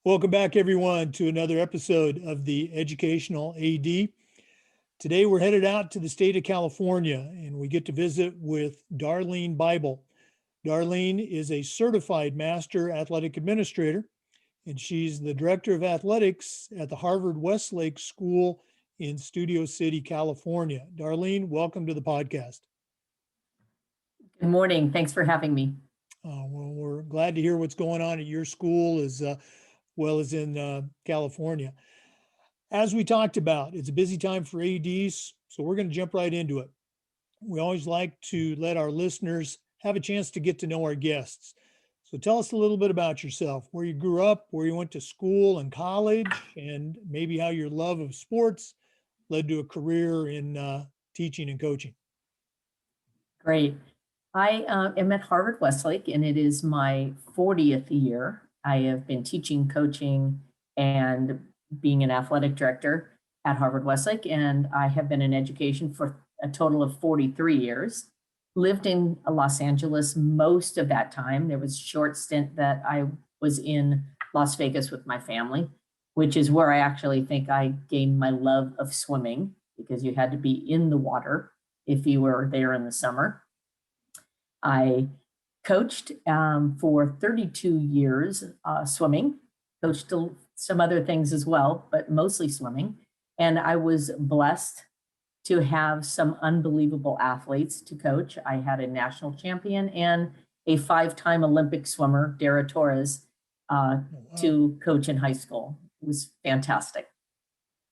Welcome back, everyone, to another episode of the Educational AD. Today, we're headed out to the state of California, and we get to visit with Darlene Bible. Darlene is a certified master athletic administrator, and she's the director of athletics at the Harvard-Westlake School in Studio City, California. Darlene, welcome to the podcast. Good morning. Thanks for having me. Well, we're glad to hear what's going on at your school as well as in California. As we talked about, it's a busy time for ADs, so we're going to jump right into it. We always like to let our listeners have a chance to get to know our guests. So tell us a little bit about yourself, where you grew up, where you went to school and college, and maybe how your love of sports led to a career in teaching and coaching. Great. I am at Harvard-Westlake, and it is my 40th year. I have been teaching, coaching, and being an athletic director at Harvard-Westlake, and I have been in education for a total of 43 years. Lived in Los Angeles most of that time. There was a short stint that I was in Las Vegas with my family, which is where I actually think I gained my love of swimming, because you had to be in the water if you were there in the summer. I coached for 32 years swimming, coached some other things as well, but mostly swimming. And I was blessed to have some unbelievable athletes to coach. I had a national champion and a 5-time Olympic swimmer, Dara Torres, to coach in high school. It was fantastic.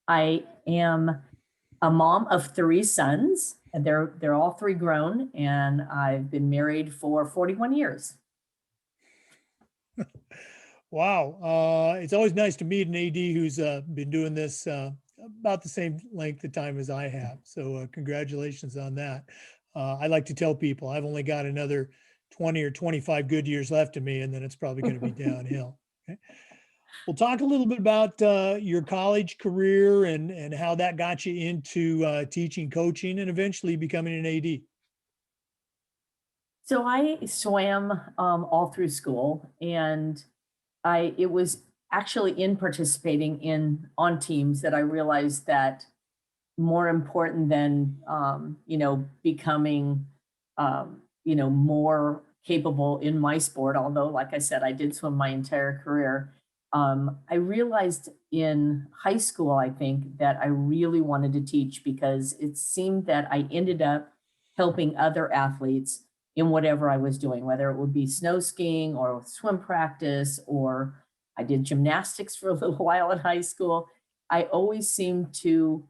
I am a mom of 3 sons. And they're all 3 grown, and I've been married for 41 years. Wow. It's always nice to meet an AD who's been doing this about the same length of time as I have. So congratulations on that. I like to tell people I've only got another 20 or 25 good years left of me, and then it's probably going to be downhill. Okay. We'll talk a little bit about your college career and how that got you into teaching, coaching, and eventually becoming an AD. So I swam all through school, and it was actually in participating on teams that I realized that more important than becoming more capable in my sport. Although, like I said, I did swim my entire career. I realized in high school, I think, that I really wanted to teach, because it seemed that I ended up helping other athletes in whatever I was doing, whether it would be snow skiing or swim practice, or I did gymnastics for a little while in high school. I always seemed to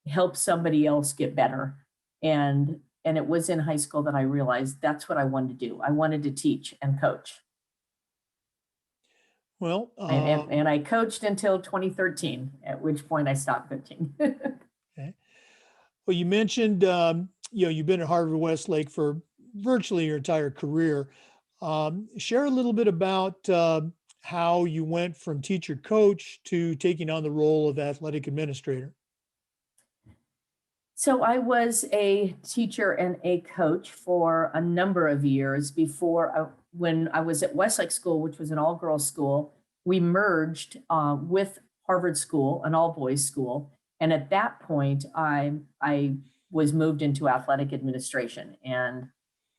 help somebody else get better. And it was in high school that I realized that's what I wanted to do. I wanted to teach and coach. Well, and I coached until 2013, at which point I stopped coaching. Okay. Well, you mentioned, you've been at Harvard-Westlake for virtually your entire career. Share a little bit about how you went from teacher coach to taking on the role of athletic administrator. So I was a teacher and a coach for a number of years before. When I was at Westlake School, which was an all-girls school, we merged with Harvard School, an all-boys school. And at that point, I was moved into athletic administration, and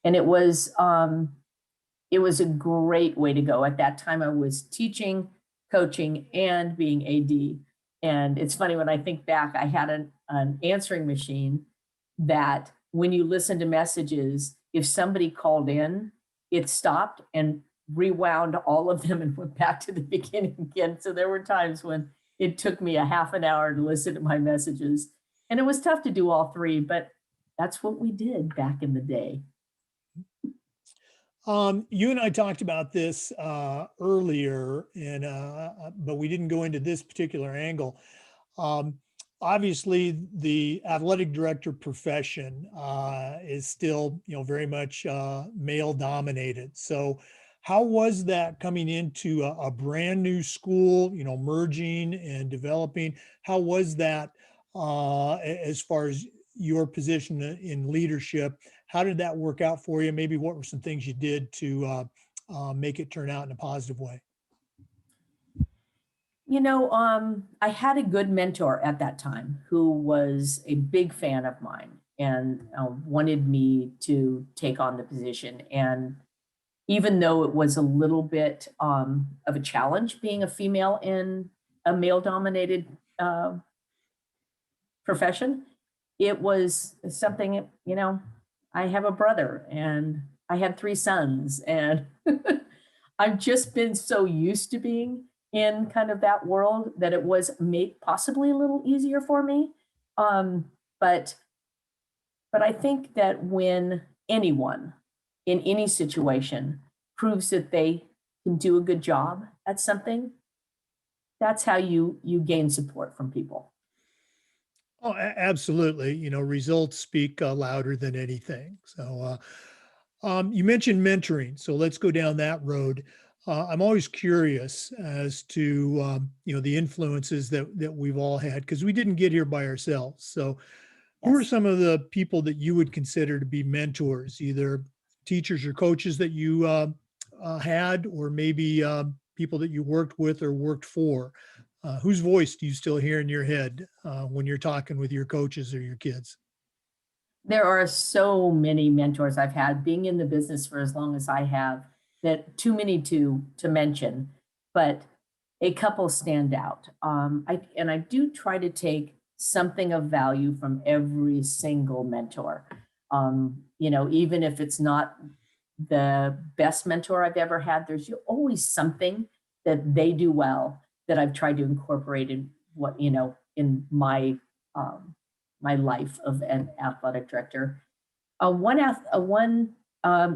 it was a great way to go. At that time, I was teaching, coaching, and being AD. And it's funny, when I think back, I had an answering machine that when you listen to messages, if somebody called in, it stopped and rewound all of them and went back to the beginning again. So there were times when it took me a half an hour to listen to my messages. And it was tough to do all 3, but that's what we did back in the day. You and I talked about this earlier, but we didn't go into this particular angle. Obviously, the athletic director profession is still, very much male dominated. So how was that coming into a brand new school, merging and developing? How was that as far as your position in leadership? How did that work out for you? Maybe what were some things you did to make it turn out in a positive way? I had a good mentor at that time who was a big fan of mine and wanted me to take on the position. And even though it was a little bit of a challenge being a female in a male dominated profession, it was something, I have a brother and I had three sons, and I've just been so used to being in kind of that world that it was possibly a little easier for me. Um, but but I think that when anyone in any situation proves that they can do a good job at something, that's how you gain support from people. Oh, absolutely. Results speak louder than anything. So, you mentioned mentoring. So let's go down that road. I'm always curious as to, the influences that we've all had because we didn't get here by ourselves. So who are Yes. some of the people that you would consider to be mentors, either teachers or coaches that you had, or maybe people that you worked with or worked for? Whose voice do you still hear in your head when you're talking with your coaches or your kids? There are so many mentors I've had being in the business for as long as I have, that too many to mention, but a couple stand out. I do try to take something of value from every single mentor. Even if it's not the best mentor I've ever had, there's always something that they do well that I've tried to incorporate in in um, my life of an athletic director. One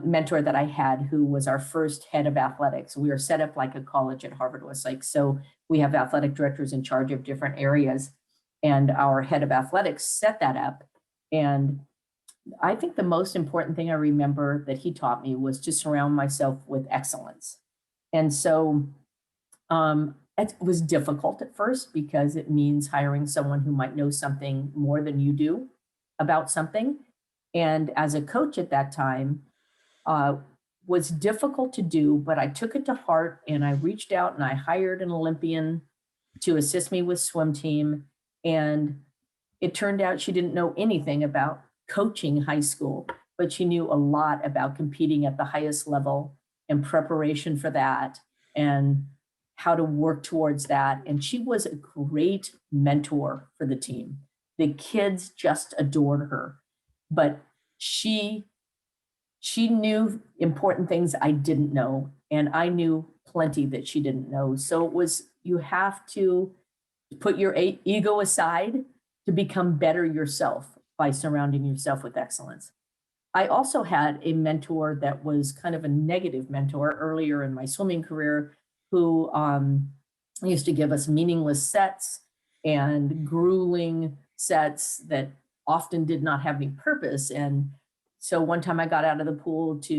mentor that I had, who was our first head of athletics. We are set up like a college at Harvard-Westlake, so we have athletic directors in charge of different areas, and our head of athletics set that up. And I think the most important thing I remember that he taught me was to surround myself with excellence. And so it was difficult at first because it means hiring someone who might know something more than you do about something. And as a coach at that time, uh, was difficult to do, but I took it to heart and I reached out and I hired an Olympian to assist me with swim team. And it turned out she didn't know anything about coaching high school, but she knew a lot about competing at the highest level and preparation for that and how to work towards that. And she was a great mentor for the team. The kids just adored her, but she she knew important things I didn't know, and I knew plenty that she didn't know. So it was, you have to put your ego aside to become better yourself by surrounding yourself with excellence. I also had a mentor that was kind of a negative mentor earlier in my swimming career, who used to give us meaningless sets and grueling sets that often did not have any purpose. And so one time I got out of the pool he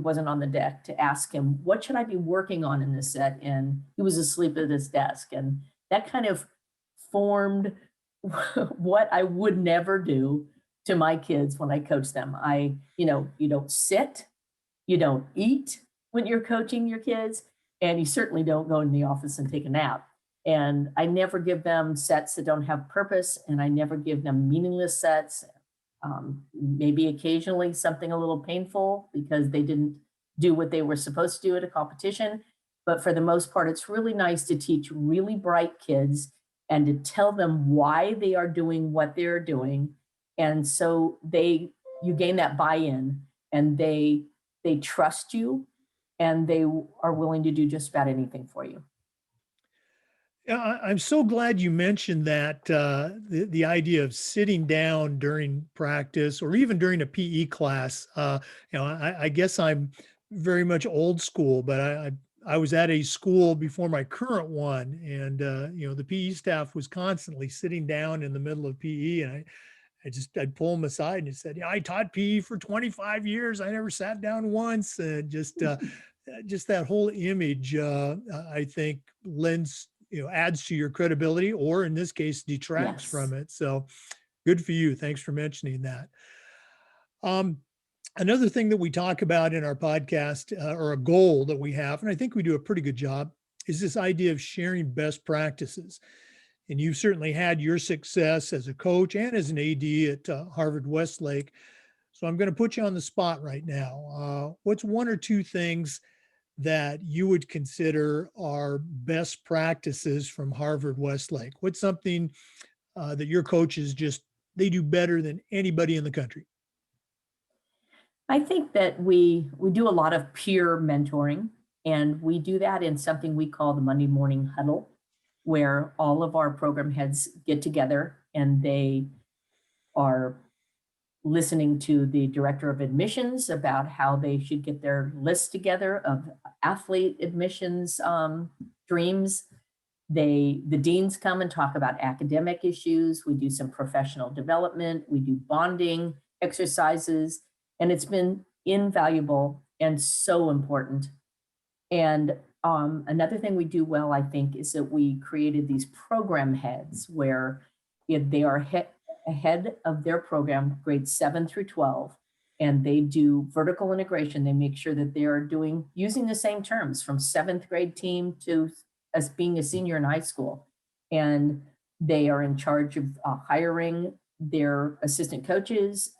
wasn't on the deck, to ask him, what should I be working on in this set? And he was asleep at his desk. And that kind of formed what I would never do to my kids when I coach them. You don't sit, you don't eat when you're coaching your kids, and you certainly don't go in the office and take a nap. And I never give them sets that don't have purpose, and I never give them meaningless sets. Maybe occasionally something a little painful because they didn't do what they were supposed to do at a competition. But for the most part, it's really nice to teach really bright kids and to tell them why they are doing what they're doing. And so you gain that buy-in, and they trust you, and they are willing to do just about anything for you. Yeah, I'm so glad you mentioned that the idea of sitting down during practice or even during a PE class. I guess I'm very much old school, but I was at a school before my current one, and the PE staff was constantly sitting down in the middle of PE, and I'd pull them aside and said, "Yeah, I taught PE for 25 years. I never sat down once," and just that whole image, I think lends, adds to your credibility, or in this case, detracts from Yes. it. So good for you. Thanks for mentioning that. Um, Another thing that we talk about in our podcast, or a goal that we have, and I think we do a pretty good job, is this idea of sharing best practices. And you've certainly had your success as a coach and as an AD at Harvard-Westlake. So I'm going to put you on the spot right now. What's one or two things that you would consider are best practices from Harvard-Westlake? What's something that your coaches they do better than anybody in the country? I think that we do a lot of peer mentoring, and we do that in something we call the Monday morning huddle, where all of our program heads get together and they are listening to the director of admissions about how they should get their list together of athlete admissions dreams. The deans come and talk about academic issues. We do some professional development. We do bonding exercises, and it's been invaluable and so important. And another thing we do well, I think, is that we created these program heads where if they are ahead of their program, grades 7 through 12, and they do vertical integration. They make sure that they are using the same terms from 7th grade team to as being a senior in high school. And they are in charge of hiring their assistant coaches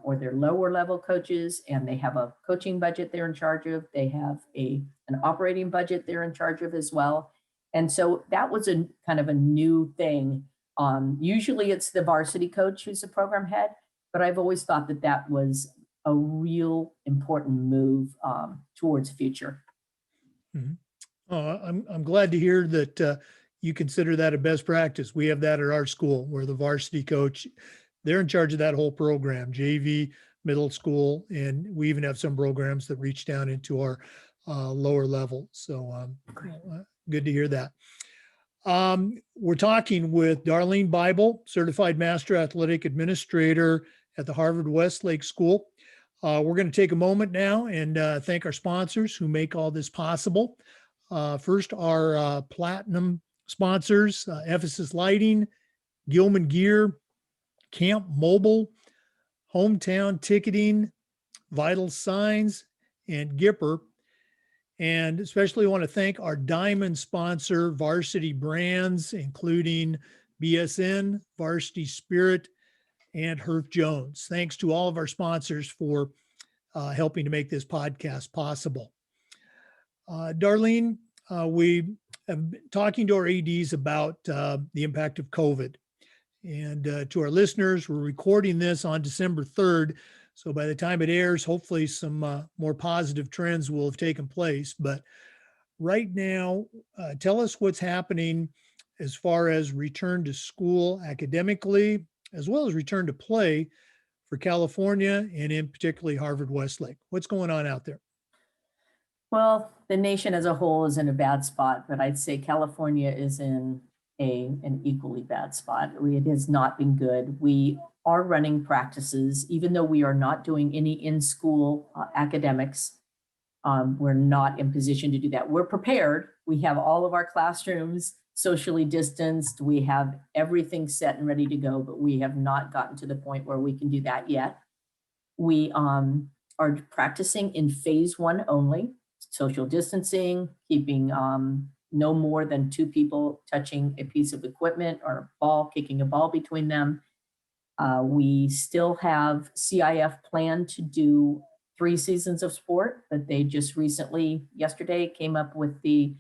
or their lower level coaches, and they have a coaching budget they're in charge of. They have an operating budget they're in charge of as well. And so that was a kind of a new thing. Usually it's the varsity coach who's the program head, but I've always thought that that was a real important move towards the future. Mm-hmm. I'm glad to hear that you consider that a best practice. We have that at our school where the varsity coach, they're in charge of that whole program, JV, middle school, and we even have some programs that reach down into our lower level. So good to hear that. We're talking with Darlene Bible, Certified Master Athletic Administrator at the Harvard-Westlake School. We're going to take a moment now and thank our sponsors who make all this possible. First, our platinum sponsors, Ephesus Lighting, Gilman Gear, Camp Mobile, Hometown Ticketing, Vital Signs, and Gipper. And especially want to thank our diamond sponsor, Varsity Brands, including BSN, Varsity Spirit, and Herf Jones. Thanks to all of our sponsors for helping to make this podcast possible. Darlene, we have been talking to our ADs about the impact of COVID. And to our listeners, we're recording this on December 3rd. So by the time it airs, hopefully some more positive trends will have taken place. But right now, tell us what's happening as far as return to school academically, as well as return to play for California and in particularly Harvard-Westlake. What's going on out there? Well, the nation as a whole is in a bad spot, but I'd say California is in an equally bad spot. It has not been good. We are running practices, even though we are not doing any in-school academics. We're not in position to do that. We're prepared. We have all of our classrooms socially distanced. We have everything set and ready to go, but we have not gotten to the point where we can do that yet. We are practicing in phase 1 only, social distancing, keeping no more than 2 people touching a piece of equipment or a ball, kicking a ball between them. We still have CIF planned to do 3 seasons of sport, but they just recently, yesterday, came up with the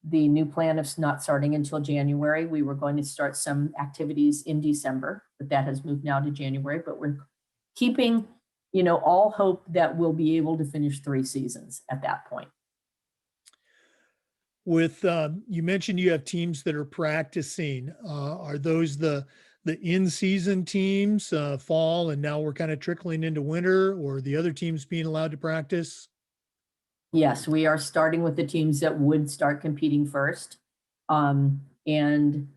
new plan of not starting until January. We were going to start some activities in December, but that has moved now to January. But we're keeping, all hope that we'll be able to finish 3 seasons at that point. With you mentioned you have teams that are practicing. Are those the in-season teams, fall, and now we're kind of trickling into winter, or the other teams being allowed to practice? Yes, we are starting with the teams that would start competing first, and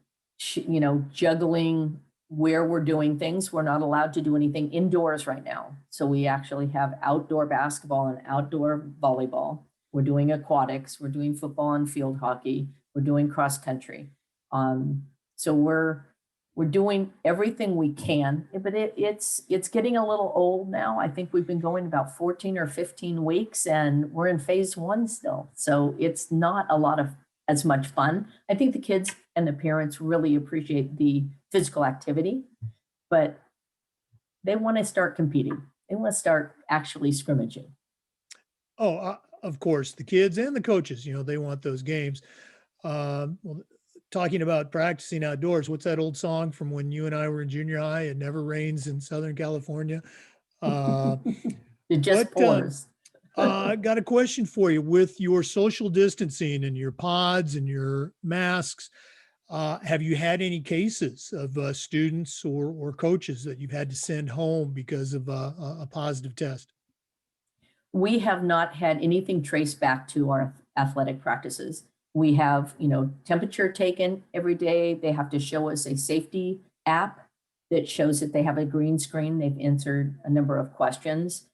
juggling where we're doing things. We're not allowed to do anything indoors right now, so we actually have outdoor basketball and outdoor volleyball. We're doing aquatics, we're doing football and field hockey, we're doing cross country. So we're doing everything we can, but it's getting a little old now. I think we've been going about 14 or 15 weeks and we're in phase 1 still. So it's not a lot of as much fun. I think the kids and the parents really appreciate the physical activity, but they want to start competing. They want to start actually scrimmaging. Oh, of course, the kids and the coaches, they want those games. Well, talking about practicing outdoors, what's that old song from when you and I were in junior high? It never rains in Southern California. It just What pours. I got a question for you. With your social distancing and your pods and your masks, have you had any cases of students or coaches that you've had to send home because of a positive test? We have not had anything traced back to our athletic practices. We have, temperature taken every day. They have to show us a safety app that shows that they have a green screen. They've answered a number of questions.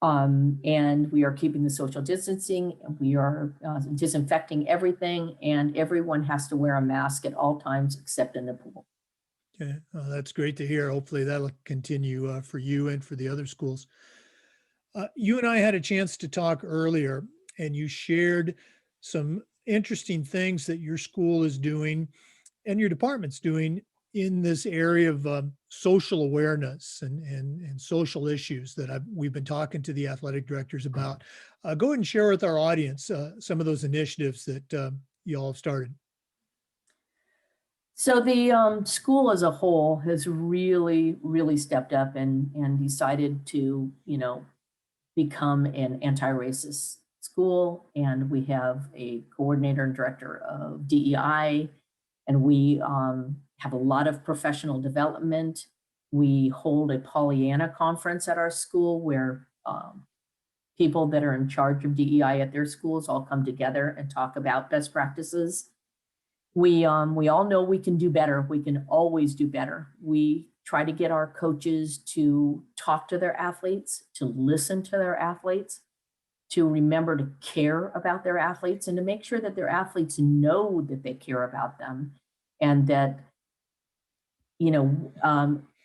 And we are keeping the social distancing. We are disinfecting everything, and everyone has to wear a mask at all times except in the pool. Okay, that's great to hear. Hopefully that'll continue for you and for the other schools. You and I had a chance to talk earlier, and you shared some interesting things that your school is doing and your department's doing in this area of social awareness and social issues that we've been talking to the athletic directors about. Go ahead and share with our audience some of those initiatives that you all have started. So the school as a whole has really, really stepped up and decided to, become an anti-racist school. And we have a coordinator and director of DEI, and we have a lot of professional development. We hold a Pollyanna conference at our school where people that are in charge of DEI at their schools all come together and talk about best practices. We all know we can do better. We can always do better. We try to get our coaches to talk to their athletes, to listen to their athletes, to remember to care about their athletes, and to make sure that their athletes know that they care about them, and that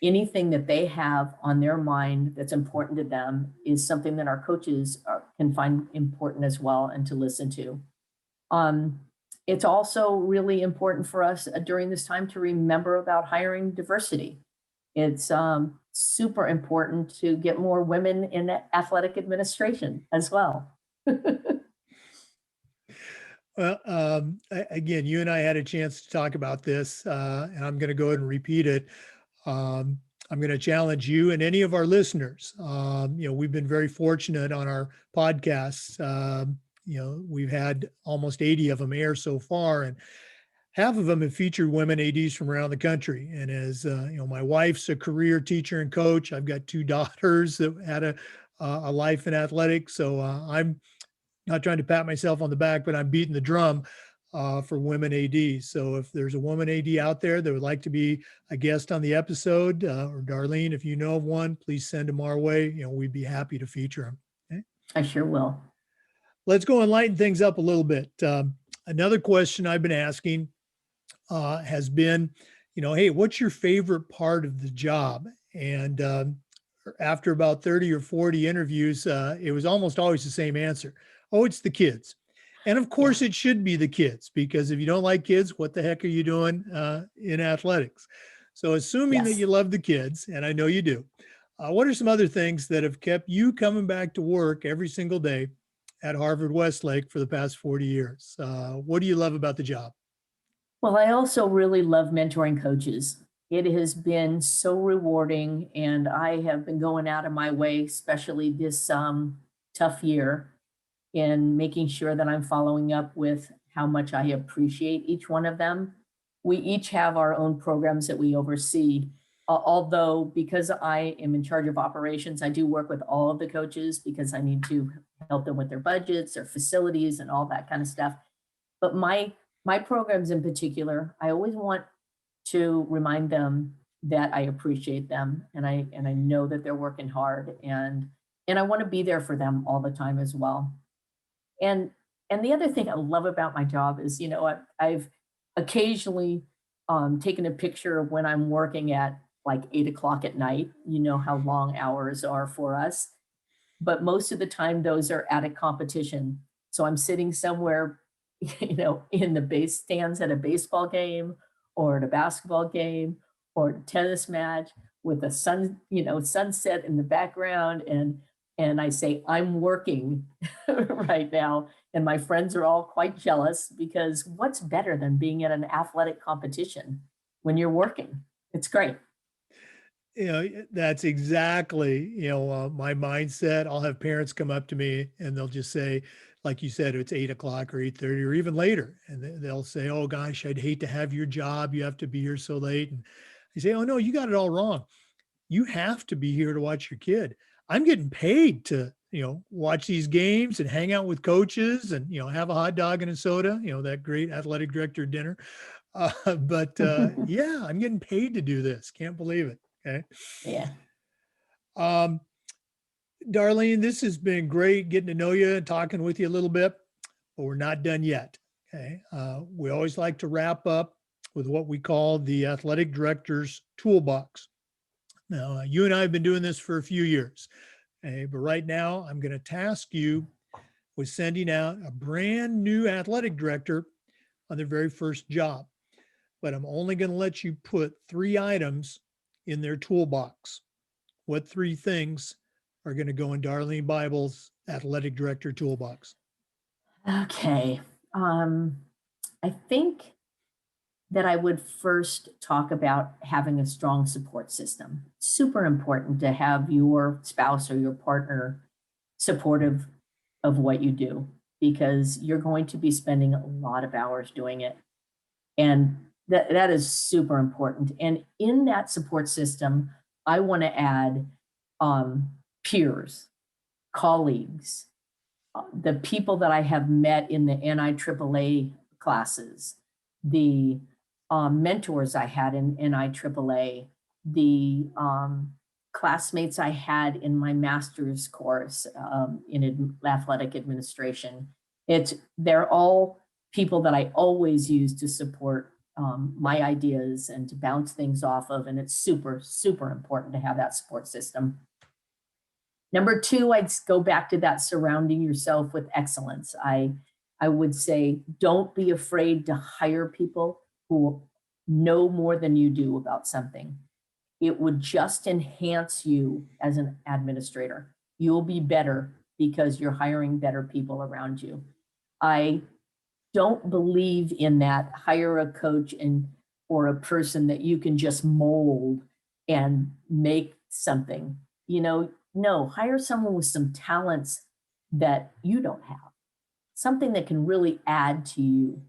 anything that they have on their mind that's important to them is something that our coaches can find important as well and to listen to. It's also really important for us during this time to remember about hiring diversity. It's super important to get more women in athletic administration as well. Well, again, you and I had a chance to talk about this, and I'm going to go ahead and repeat it. I'm going to challenge you and any of our listeners. We've been very fortunate on our podcasts. We've had almost 80 of them air so far, and half of them have featured women ADs from around the country. And as my wife's a career teacher and coach. I've got two daughters that had a life in athletics. So I'm not trying to pat myself on the back, but I'm beating the drum for women ADs. So if there's a woman AD out there that would like to be a guest on the episode, or Darlene, if you know of one, please send them our way. We'd be happy to feature them. Okay? I sure will. Let's go and lighten things up a little bit. Another question I've been asking has been, hey, what's your favorite part of the job? And after about 30 or 40 interviews, it was almost always the same answer. Oh, it's the kids. And of course, it should be the kids, because if you don't like kids, what the heck are you doing in athletics? So assuming that you love the kids, and I know you do, what are some other things that have kept you coming back to work every single day at Harvard-Westlake for the past 40 years? What do you love about the job? Well, I also really love mentoring coaches. It has been so rewarding, and I have been going out of my way, especially this tough year, in making sure that I'm following up with how much I appreciate each one of them. We each have our own programs that we oversee. Although, because I am in charge of operations, I do work with all of the coaches because I need to help them with their budgets, their facilities, and all that kind of stuff. But my programs in particular, I always want to remind them that I appreciate them, and I know that they're working hard, and I want to be there for them all the time as well. And the other thing I love about my job is, I've occasionally taken a picture of when I'm working at like 8 o'clock at night. You know how long hours are for us, but most of the time those are at a competition. So I'm sitting somewhere in the base stands at a baseball game or at a basketball game or a tennis match with a sunset in the background. And I say, I'm working right now. And my friends are all quite jealous because what's better than being at an athletic competition when you're working? It's great. That's exactly, my mindset. I'll have parents come up to me and they'll just say, like you said, it's 8 o'clock or 8:30 or even later. And they'll say, oh gosh, I'd hate to have your job. You have to be here so late. And I say, oh no, you got it all wrong. You have to be here to watch your kid. I'm getting paid to, watch these games and hang out with coaches and, have a hot dog and a soda, that great athletic director dinner. But yeah, I'm getting paid to do this. Can't believe it. Okay. Yeah. Um, Darlene, this has been great getting to know you and talking with you a little bit, but we're not done yet. Okay. We always like to wrap up with what we call the athletic director's toolbox. Now, you and I have been doing this for a few years, okay, but right now I'm going to task you with sending out a brand new athletic director on their very first job. But I'm only going to let you put 3 items in their toolbox. What 3 things are going to go in Darlene Bible's athletic director toolbox? Okay. I think that I would first talk about having a strong support system. Super important to have your spouse or your partner supportive of what you do because you're going to be spending a lot of hours doing it. And that is super important. And in that support system, I want to add peers, colleagues, the people that I have met in the NIAAA classes, the mentors I had in NIAAA, the classmates I had in my master's course in athletic administration. They're all people that I always use to support my ideas and to bounce things off of. And it's super, super important to have that support system. Number 2, I'd go back to that surrounding yourself with excellence. I would say, don't be afraid to hire people who know more than you do about something. It would just enhance you as an administrator. You'll be better because you're hiring better people around you. I don't believe in that hire a coach or a person that you can just mold and make something. No, hire someone with some talents that you don't have, something that can really add to you.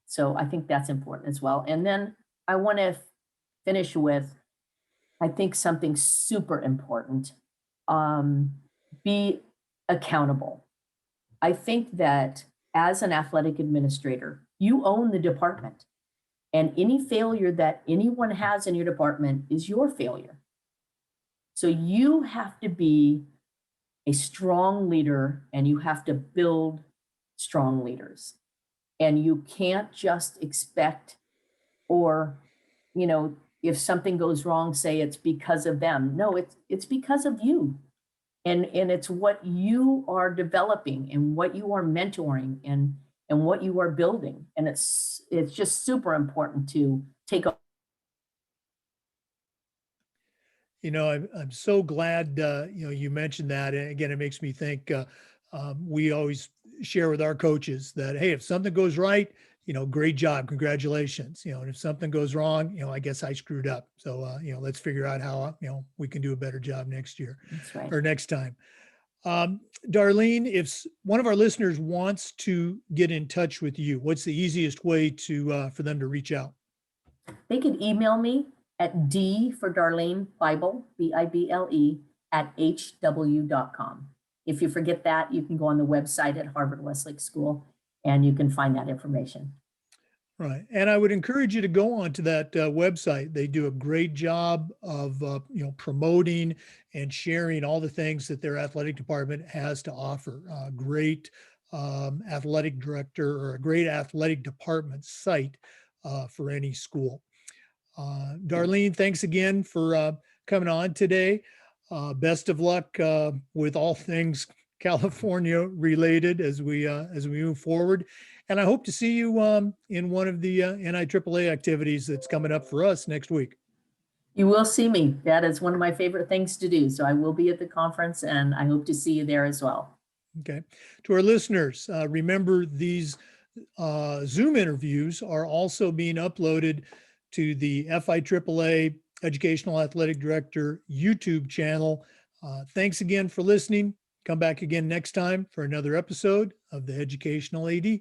So I think that's important as well. And then I want to finish with, I think something super important, be accountable. I think that as an athletic administrator, you own the department, and any failure that anyone has in your department is your failure. So you have to be a strong leader and you have to build strong leaders. And you can't just expect, or, if something goes wrong, say it's because of them. No, it's because of you. And it's what you are developing and what you are mentoring and what you are building. And it's just super important to take a. I'm so glad, you mentioned that. And again, it makes me think, we always share with our coaches that, hey, if something goes right, great job, congratulations. And if something goes wrong, I guess I screwed up. So, let's figure out how, we can do a better job next year. That's right. Or next time. Darlene, if one of our listeners wants to get in touch with you, what's the easiest way for them to reach out? They could email me at D for Darlene Bible, Bible, at hw.com. If you forget that, you can go on the website at Harvard-Westlake School and you can find that information. Right. And I would encourage you to go onto that website. They do a great job of, promoting and sharing all the things that their athletic department has to offer. Great athletic director or a great athletic department site for any school. Darlene, thanks again for coming on today. Best of luck with all things California related as we move forward. And I hope to see you in one of the NIAAA activities that's coming up for us next week. You will see me. That is one of my favorite things to do. So I will be at the conference and I hope to see you there as well. Okay. To our listeners, remember these Zoom interviews are also being uploaded to the FIAAA Educational Athletic Director YouTube channel. Thanks again for listening. Come back again next time for another episode of the Educational AD.